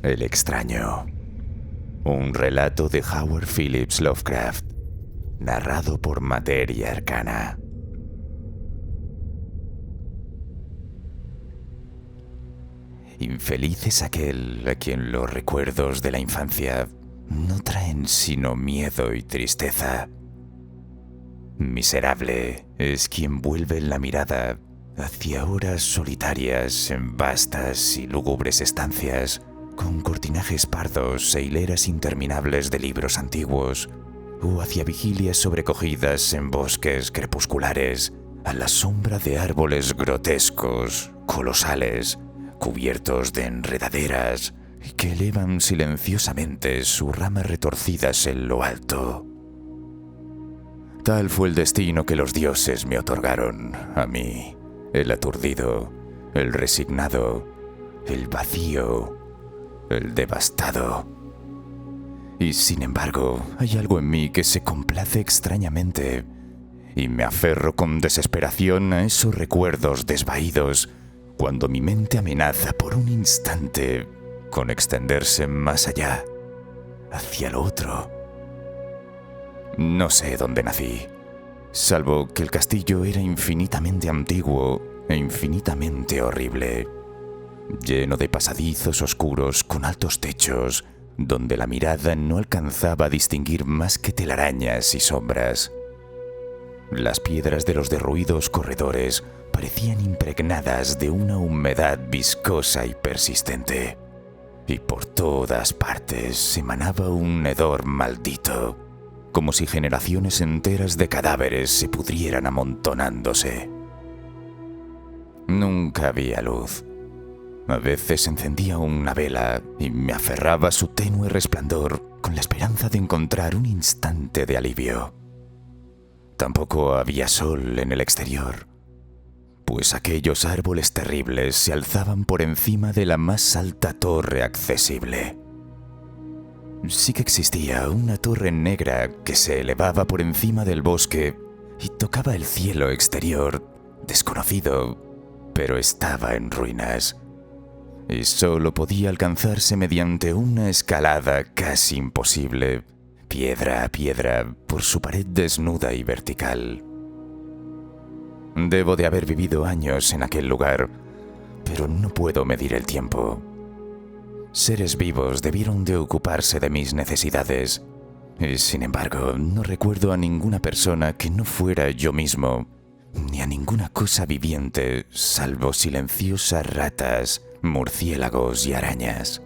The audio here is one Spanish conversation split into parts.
El extraño. Un relato de Howard Phillips Lovecraft, narrado por Materia Arcana. Infeliz es aquel a quien los recuerdos de la infancia no traen sino miedo y tristeza. Miserable es quien vuelve la mirada hacia horas solitarias en vastas y lúgubres estancias, con cortinajes pardos e hileras interminables de libros antiguos, o hacia vigilias sobrecogidas en bosques crepusculares, a la sombra de árboles grotescos, colosales, cubiertos de enredaderas, que elevan silenciosamente sus ramas retorcidas en lo alto. Tal fue el destino que los dioses me otorgaron a mí, el aturdido, el resignado, el vacío, el devastado. Y sin embargo, hay algo en mí que se complace extrañamente, y me aferro con desesperación a esos recuerdos desvaídos cuando mi mente amenaza por un instante con extenderse más allá, hacia lo otro. No sé dónde nací, salvo que el castillo era infinitamente antiguo e infinitamente horrible, lleno de pasadizos oscuros con altos techos, donde la mirada no alcanzaba a distinguir más que telarañas y sombras. Las piedras de los derruidos corredores parecían impregnadas de una humedad viscosa y persistente, y por todas partes emanaba un hedor maldito, como si generaciones enteras de cadáveres se pudrieran amontonándose. Nunca había luz. A veces encendía una vela y me aferraba a su tenue resplandor con la esperanza de encontrar un instante de alivio. Tampoco había sol en el exterior, pues aquellos árboles terribles se alzaban por encima de la más alta torre accesible. Sí que existía una torre negra que se elevaba por encima del bosque y tocaba el cielo exterior, desconocido, pero estaba en ruinas, y solo podía alcanzarse mediante una escalada casi imposible, piedra a piedra, por su pared desnuda y vertical. Debo de haber vivido años en aquel lugar, pero no puedo medir el tiempo. Seres vivos debieron de ocuparse de mis necesidades, y sin embargo no recuerdo a ninguna persona que no fuera yo mismo, ni a ninguna cosa viviente salvo silenciosas ratas, murciélagos y arañas.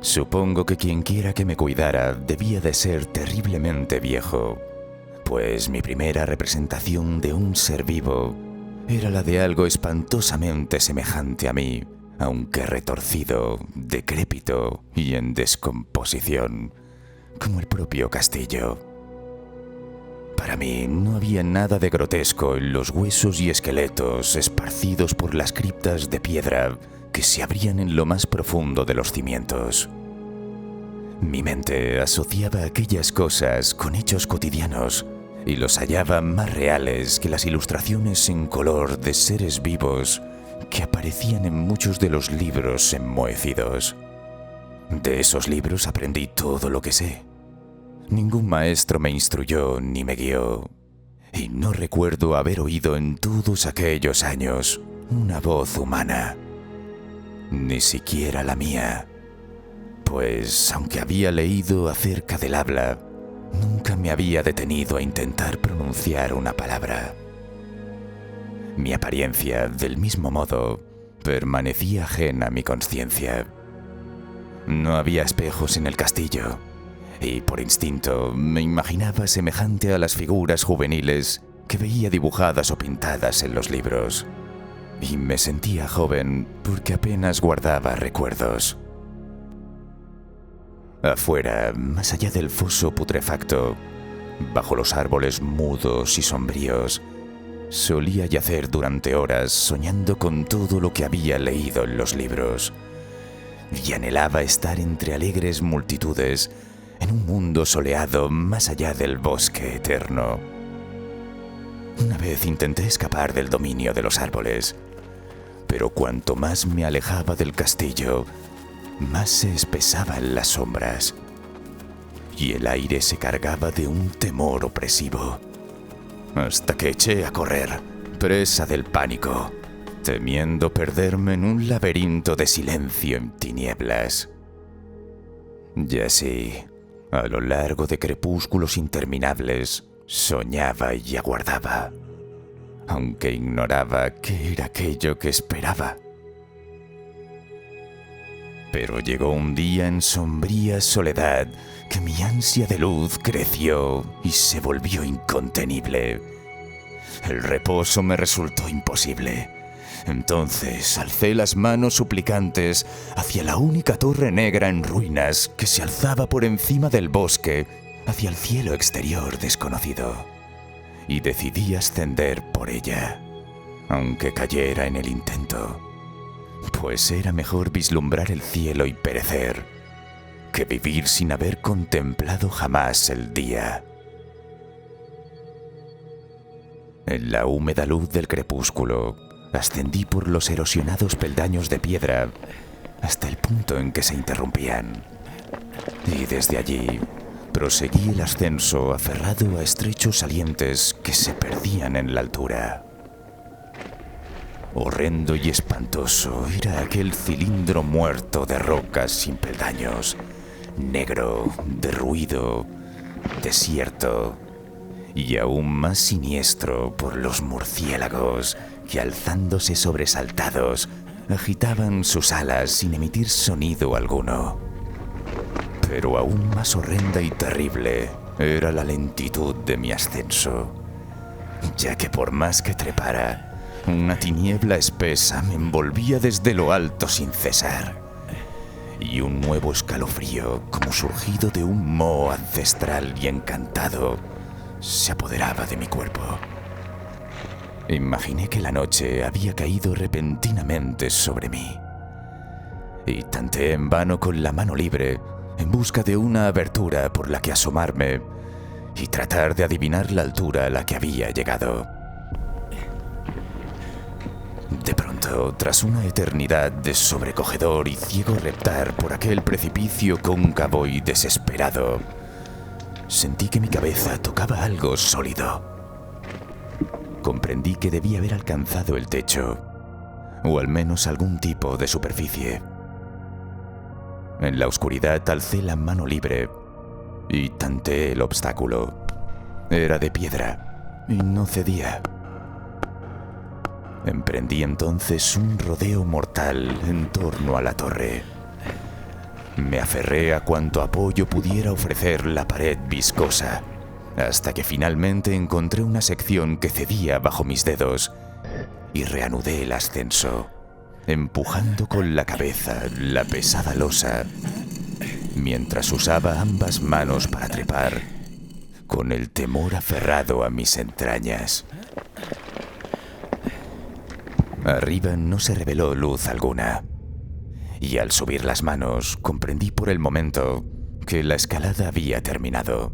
Supongo que quien quiera que me cuidara debía de ser terriblemente viejo, pues mi primera representación de un ser vivo era la de algo espantosamente semejante a mí, aunque retorcido, decrépito y en descomposición, como el propio castillo. Para mí no había nada de grotesco en los huesos y esqueletos esparcidos por las criptas de piedra que se abrían en lo más profundo de los cimientos. Mi mente asociaba aquellas cosas con hechos cotidianos y los hallaba más reales que las ilustraciones en color de seres vivos que aparecían en muchos de los libros enmohecidos. De esos libros aprendí todo lo que sé. Ningún maestro me instruyó ni me guió, y no recuerdo haber oído en todos aquellos años una voz humana, ni siquiera la mía, pues aunque había leído acerca del habla, nunca me había detenido a intentar pronunciar una palabra. Mi apariencia, del mismo modo, permanecía ajena a mi conciencia. No había espejos en el castillo, y por instinto me imaginaba semejante a las figuras juveniles que veía dibujadas o pintadas en los libros, y me sentía joven porque apenas guardaba recuerdos. Afuera, más allá del foso putrefacto, bajo los árboles mudos y sombríos, solía yacer durante horas soñando con todo lo que había leído en los libros, y anhelaba estar entre alegres multitudes en un mundo soleado más allá del bosque eterno. Una vez intenté escapar del dominio de los árboles, pero cuanto más me alejaba del castillo, más se espesaban las sombras y el aire se cargaba de un temor opresivo, hasta que eché a correr, presa del pánico, temiendo perderme en un laberinto de silencio en tinieblas. Y así, a lo largo de crepúsculos interminables, soñaba y aguardaba, aunque ignoraba qué era aquello que esperaba. Pero llegó un día en sombría soledad que mi ansia de luz creció y se volvió incontenible. El reposo me resultó imposible. Entonces alcé las manos suplicantes hacia la única torre negra en ruinas que se alzaba por encima del bosque hacia el cielo exterior desconocido, y decidí ascender por ella, aunque cayera en el intento, pues era mejor vislumbrar el cielo y perecer que vivir sin haber contemplado jamás el día. En la húmeda luz del crepúsculo, ascendí por los erosionados peldaños de piedra hasta el punto en que se interrumpían, y desde allí proseguí el ascenso aferrado a estrechos salientes que se perdían en la altura. Horrendo y espantoso era aquel cilindro muerto de rocas sin peldaños, negro, derruido, desierto, y aún más siniestro por los murciélagos que, alzándose sobresaltados, agitaban sus alas sin emitir sonido alguno. Pero aún más horrenda y terrible era la lentitud de mi ascenso, ya que por más que trepara, una tiniebla espesa me envolvía desde lo alto sin cesar, y un nuevo escalofrío, como surgido de un moho ancestral y encantado, se apoderaba de mi cuerpo. Imaginé que la noche había caído repentinamente sobre mí, y tanteé en vano con la mano libre en busca de una abertura por la que asomarme y tratar de adivinar la altura a la que había llegado. De pronto, tras una eternidad de sobrecogedor y ciego reptar por aquel precipicio cóncavo y desesperado, sentí que mi cabeza tocaba algo sólido. Comprendí que debía haber alcanzado el techo, o al menos algún tipo de superficie. En la oscuridad alcé la mano libre y tanteé el obstáculo. Era de piedra y no cedía. Emprendí entonces un rodeo mortal en torno a la torre. Me aferré a cuanto apoyo pudiera ofrecer la pared viscosa, hasta que finalmente encontré una sección que cedía bajo mis dedos y reanudé el ascenso, empujando con la cabeza la pesada losa, mientras usaba ambas manos para trepar, con el temor aferrado a mis entrañas. Arriba no se reveló luz alguna, y al subir las manos comprendí por el momento que la escalada había terminado.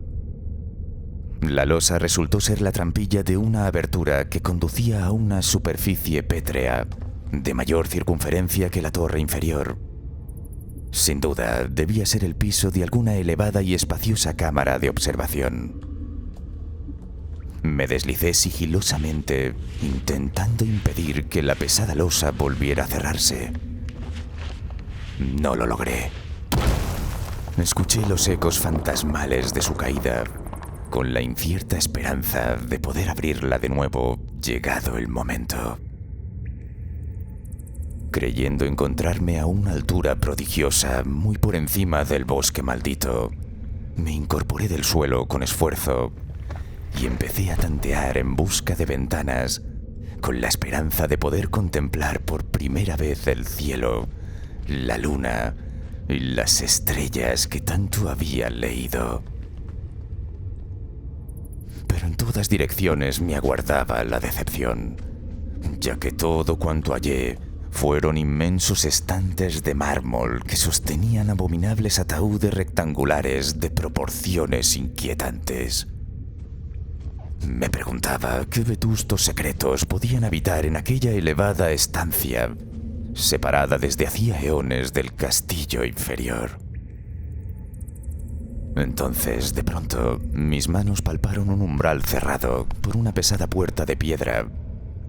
La losa resultó ser la trampilla de una abertura que conducía a una superficie pétrea de mayor circunferencia que la torre inferior. Sin duda, debía ser el piso de alguna elevada y espaciosa cámara de observación. Me deslicé sigilosamente, intentando impedir que la pesada losa volviera a cerrarse. No lo logré. Escuché los ecos fantasmales de su caída, con la incierta esperanza de poder abrirla de nuevo, llegado el momento. Creyendo encontrarme a una altura prodigiosa, muy por encima del bosque maldito, me incorporé del suelo con esfuerzo y empecé a tantear en busca de ventanas, con la esperanza de poder contemplar por primera vez el cielo, la luna y las estrellas que tanto había leído. Pero en todas direcciones me aguardaba la decepción, ya que todo cuanto hallé fueron inmensos estantes de mármol que sostenían abominables ataúdes rectangulares de proporciones inquietantes. Me preguntaba qué vetustos secretos podían habitar en aquella elevada estancia, separada desde hacía eones del castillo inferior. Entonces, de pronto, mis manos palparon un umbral cerrado por una pesada puerta de piedra,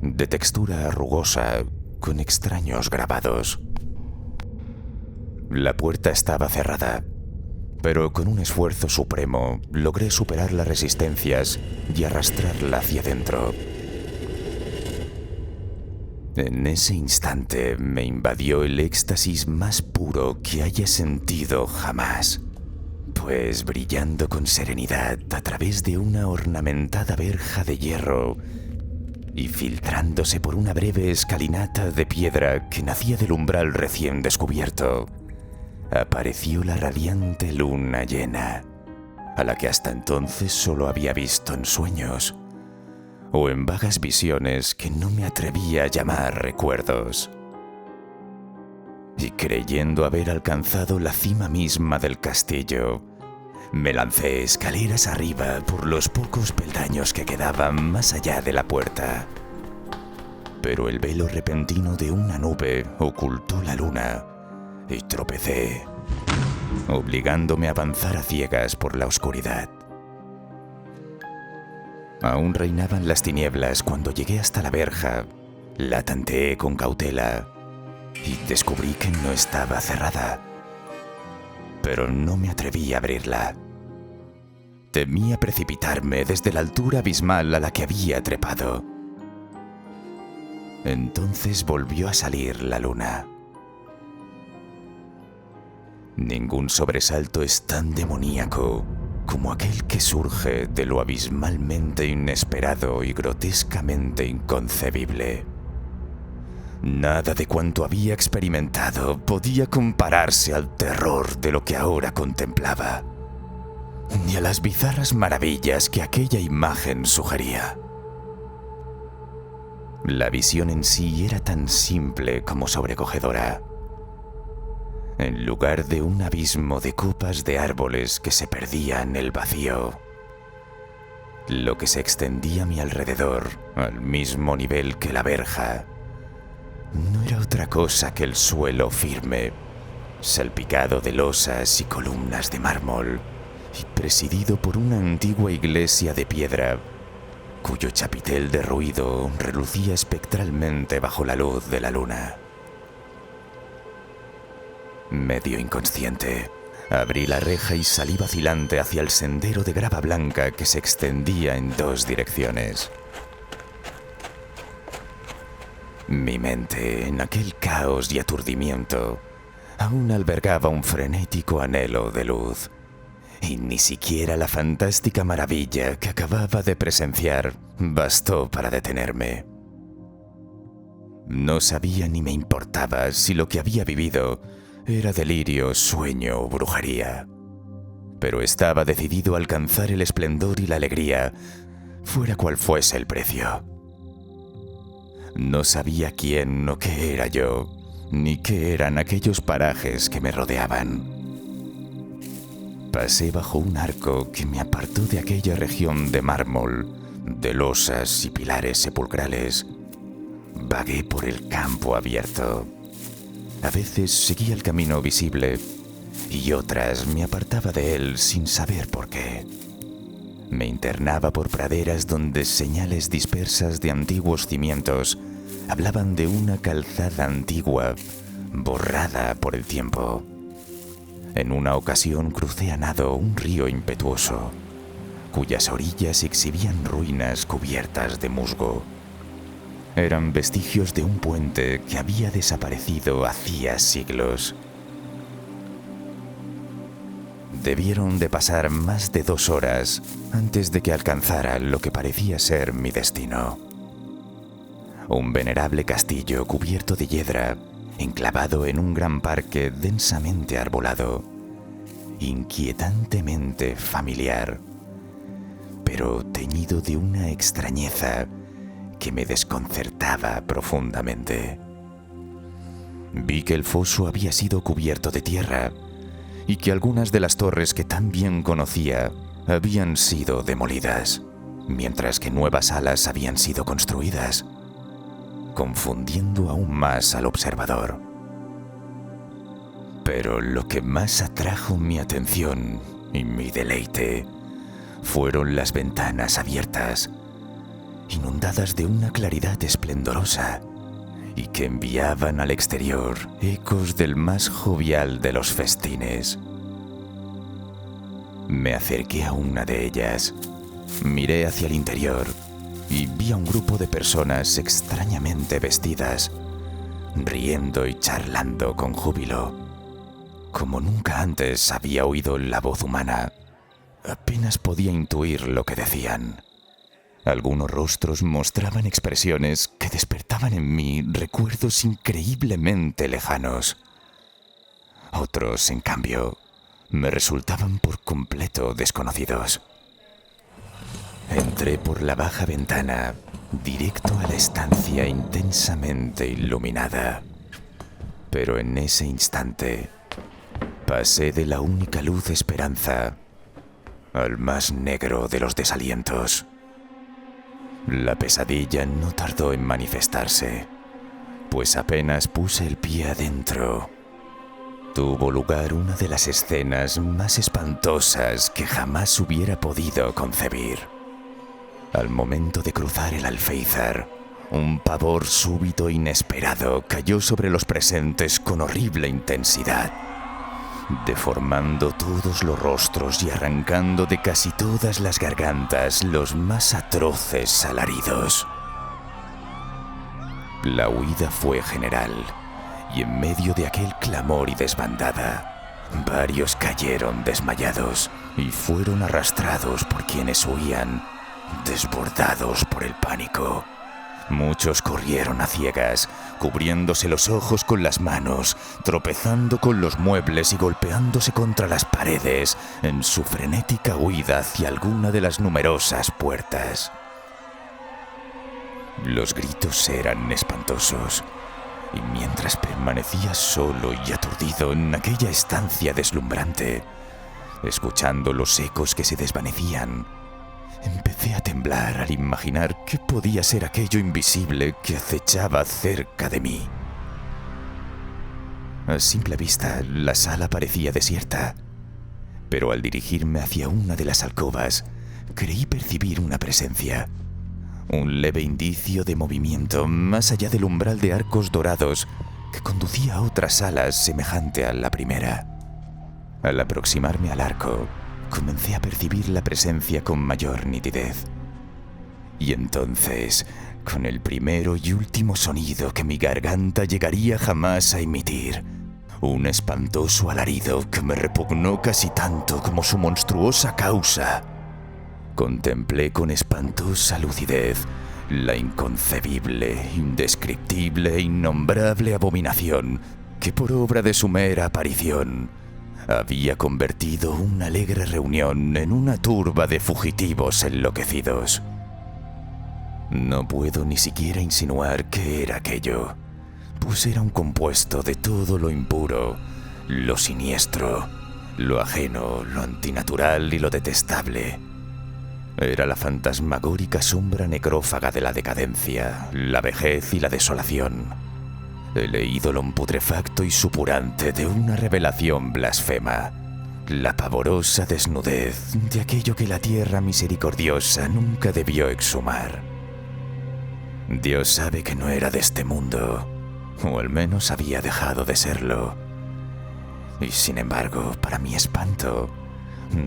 de textura rugosa, con extraños grabados. La puerta estaba cerrada, pero con un esfuerzo supremo logré superar las resistencias y arrastrarla hacia adentro. En ese instante me invadió el éxtasis más puro que haya sentido jamás, pues brillando con serenidad a través de una ornamentada verja de hierro y filtrándose por una breve escalinata de piedra que nacía del umbral recién descubierto, apareció la radiante luna llena, a la que hasta entonces solo había visto en sueños o en vagas visiones que no me atrevía a llamar recuerdos. Y creyendo haber alcanzado la cima misma del castillo, me lancé escaleras arriba por los pocos peldaños que quedaban más allá de la puerta. Pero el velo repentino de una nube ocultó la luna y tropecé, obligándome a avanzar a ciegas por la oscuridad. Aún reinaban las tinieblas cuando llegué hasta la verja. La tanteé con cautela y descubrí que no estaba cerrada. Pero no me atreví a abrirla. Temía precipitarme desde la altura abismal a la que había trepado. Entonces volvió a salir la luna. Ningún sobresalto es tan demoníaco como aquel que surge de lo abismalmente inesperado y grotescamente inconcebible. Nada de cuanto había experimentado podía compararse al terror de lo que ahora contemplaba, ni a las bizarras maravillas que aquella imagen sugería. La visión en sí era tan simple como sobrecogedora. En lugar de un abismo de copas de árboles que se perdían en el vacío, lo que se extendía a mi alrededor, al mismo nivel que la verja, no era otra cosa que el suelo firme, salpicado de losas y columnas de mármol, y presidido por una antigua iglesia de piedra, cuyo chapitel derruido relucía espectralmente bajo la luz de la luna. Medio inconsciente, abrí la reja y salí vacilante hacia el sendero de grava blanca que se extendía en dos direcciones. Mi mente, en aquel caos y aturdimiento, aún albergaba un frenético anhelo de luz, y ni siquiera la fantástica maravilla que acababa de presenciar bastó para detenerme. No sabía ni me importaba si lo que había vivido era delirio, sueño o brujería, pero estaba decidido a alcanzar el esplendor y la alegría, fuera cual fuese el precio. No sabía quién o qué era yo, ni qué eran aquellos parajes que me rodeaban. Pasé bajo un arco que me apartó de aquella región de mármol, de losas y pilares sepulcrales. Vagué por el campo abierto. A veces seguía el camino visible y otras me apartaba de él sin saber por qué. Me internaba por praderas donde señales dispersas de antiguos cimientos hablaban de una calzada antigua, borrada por el tiempo. En una ocasión crucé a nado un río impetuoso, cuyas orillas exhibían ruinas cubiertas de musgo. Eran vestigios de un puente que había desaparecido hacía siglos. Debieron de pasar más de 2 horas antes de que alcanzara lo que parecía ser mi destino. Un venerable castillo cubierto de hiedra, enclavado en un gran parque densamente arbolado, inquietantemente familiar, pero teñido de una extrañeza que me desconcertaba profundamente. Vi que el foso había sido cubierto de tierra y que algunas de las torres que tan bien conocía habían sido demolidas, mientras que nuevas alas habían sido construidas. confundiendo aún más al observador. Pero lo que más atrajo mi atención y mi deleite fueron las ventanas abiertas, inundadas de una claridad esplendorosa y que enviaban al exterior ecos del más jovial de los festines. Me acerqué a una de ellas, miré hacia el interior y vi a un grupo de personas extrañamente vestidas, riendo y charlando con júbilo. Como nunca antes había oído la voz humana, apenas podía intuir lo que decían. Algunos rostros mostraban expresiones que despertaban en mí recuerdos increíblemente lejanos. Otros, en cambio, me resultaban por completo desconocidos. Entré por la baja ventana, directo a la estancia intensamente iluminada. Pero en ese instante, pasé de la única luz esperanza al más negro de los desalientos. La pesadilla no tardó en manifestarse, pues apenas puse el pie adentro, tuvo lugar una de las escenas más espantosas que jamás hubiera podido concebir. Al momento de cruzar el alféizar, un pavor súbito e inesperado cayó sobre los presentes con horrible intensidad, deformando todos los rostros y arrancando de casi todas las gargantas los más atroces alaridos. La huida fue general, y en medio de aquel clamor y desbandada, varios cayeron desmayados y fueron arrastrados por quienes huían, desbordados por el pánico. Muchos corrieron a ciegas, cubriéndose los ojos con las manos, tropezando con los muebles y golpeándose contra las paredes en su frenética huida hacia alguna de las numerosas puertas. Los gritos eran espantosos, y mientras permanecía solo y aturdido en aquella estancia deslumbrante, escuchando los ecos que se desvanecían, empecé a temblar al imaginar qué podía ser aquello invisible que acechaba cerca de mí. A simple vista, la sala parecía desierta, pero al dirigirme hacia una de las alcobas, creí percibir una presencia, un leve indicio de movimiento más allá del umbral de arcos dorados que conducía a otra sala semejante a la primera. Al aproximarme al arco, comencé a percibir la presencia con mayor nitidez. Y entonces, con el primero y último sonido que mi garganta llegaría jamás a emitir, un espantoso alarido que me repugnó casi tanto como su monstruosa causa, contemplé con espantosa lucidez la inconcebible, indescriptible e innombrable abominación que por obra de su mera aparición había convertido una alegre reunión en una turba de fugitivos enloquecidos. No puedo ni siquiera insinuar qué era aquello, pues era un compuesto de todo lo impuro, lo siniestro, lo ajeno, lo antinatural y lo detestable. Era la fantasmagórica sombra necrófaga de la decadencia, la vejez y la desolación. El ídolo putrefacto y supurante de una revelación blasfema, la pavorosa desnudez de aquello que la tierra misericordiosa nunca debió exhumar. Dios sabe que no era de este mundo, o al menos había dejado de serlo. Y sin embargo, para mi espanto,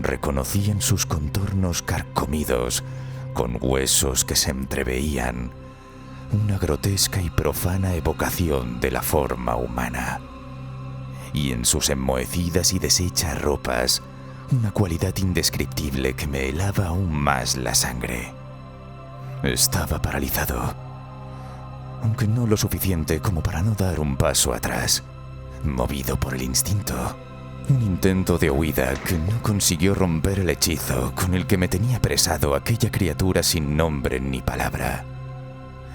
reconocí en sus contornos carcomidos, con huesos que se entreveían, una grotesca y profana evocación de la forma humana. Y en sus enmohecidas y deshechas ropas, una cualidad indescriptible que me helaba aún más la sangre. Estaba paralizado, aunque no lo suficiente como para no dar un paso atrás, movido por el instinto. Un intento de huida que no consiguió romper el hechizo con el que me tenía apresado aquella criatura sin nombre ni palabra.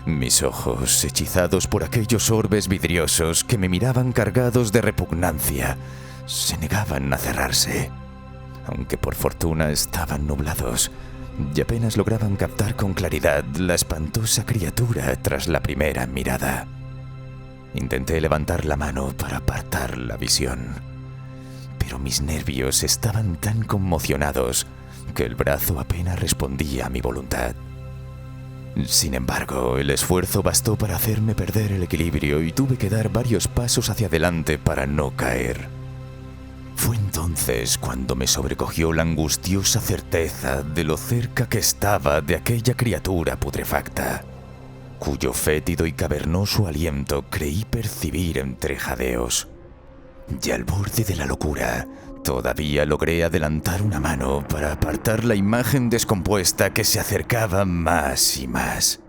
Mis ojos, hechizados por aquellos orbes vidriosos que me miraban cargados de repugnancia, se negaban a cerrarse, aunque por fortuna estaban nublados, y apenas lograban captar con claridad la espantosa criatura tras la primera mirada. Intenté levantar la mano para apartar la visión, pero mis nervios estaban tan conmocionados que el brazo apenas respondía a mi voluntad. Sin embargo, el esfuerzo bastó para hacerme perder el equilibrio y tuve que dar varios pasos hacia adelante para no caer. Fue entonces cuando me sobrecogió la angustiosa certeza de lo cerca que estaba de aquella criatura putrefacta, cuyo fétido y cavernoso aliento creí percibir entre jadeos. Y al borde de la locura, todavía logré adelantar una mano para apartar la imagen descompuesta que se acercaba más y más,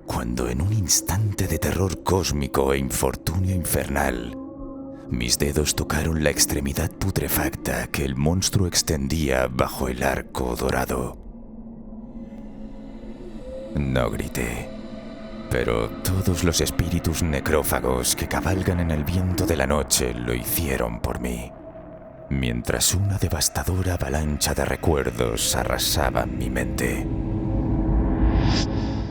cuando en un instante de terror cósmico e infortunio infernal, mis dedos tocaron la extremidad putrefacta que el monstruo extendía bajo el arco dorado. No grité, pero todos los espíritus necrófagos que cabalgan en el viento de la noche lo hicieron por mí, mientras una devastadora avalancha de recuerdos arrasaba mi mente.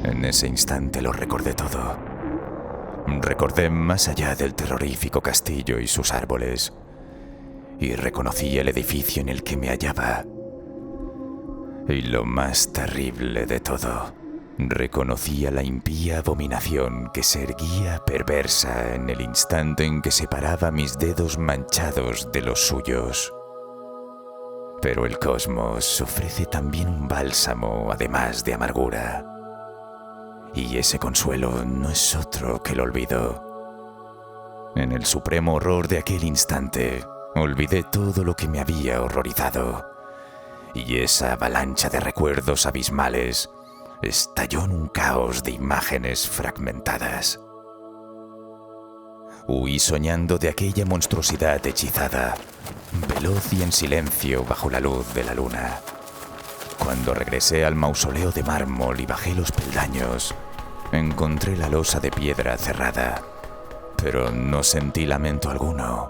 En ese instante lo recordé todo. Recordé más allá del terrorífico castillo y sus árboles, y reconocí el edificio en el que me hallaba. Y lo más terrible de todo, reconocía la impía abominación que se erguía perversa en el instante en que separaba mis dedos manchados de los suyos. Pero el cosmos ofrece también un bálsamo, además de amargura. Y ese consuelo no es otro que el olvido. En el supremo horror de aquel instante, olvidé todo lo que me había horrorizado, y esa avalancha de recuerdos abismales estalló en un caos de imágenes fragmentadas. Huí soñando de aquella monstruosidad hechizada, veloz y en silencio bajo la luz de la luna. Cuando regresé al mausoleo de mármol y bajé los peldaños, encontré la losa de piedra cerrada, pero no sentí lamento alguno,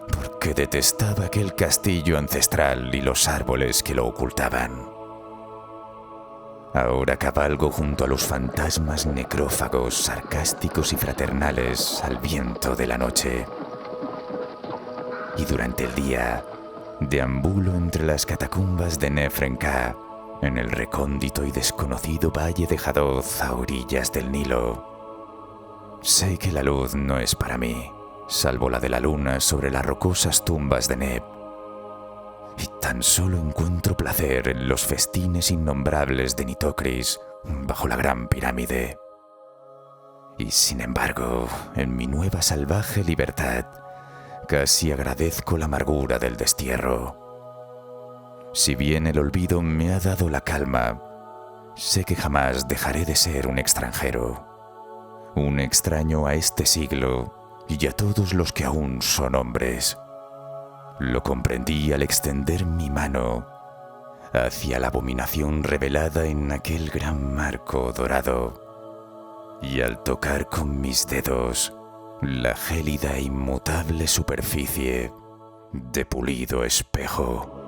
porque detestaba aquel castillo ancestral y los árboles que lo ocultaban. Ahora cabalgo junto a los fantasmas necrófagos, sarcásticos y fraternales al viento de la noche. Y durante el día, deambulo entre las catacumbas de Nefrenka, en el recóndito y desconocido valle de Hadoth a orillas del Nilo. Sé que la luz no es para mí, salvo la de la luna sobre las rocosas tumbas de Neb. Y tan solo encuentro placer en los festines innombrables de Nitocris bajo la gran pirámide. Y sin embargo, en mi nueva salvaje libertad, casi agradezco la amargura del destierro. Si bien el olvido me ha dado la calma, sé que jamás dejaré de ser un extranjero, un extraño a este siglo y a todos los que aún son hombres. Lo comprendí al extender mi mano hacia la abominación revelada en aquel gran marco dorado, y al tocar con mis dedos la gélida e inmutable superficie de pulido espejo.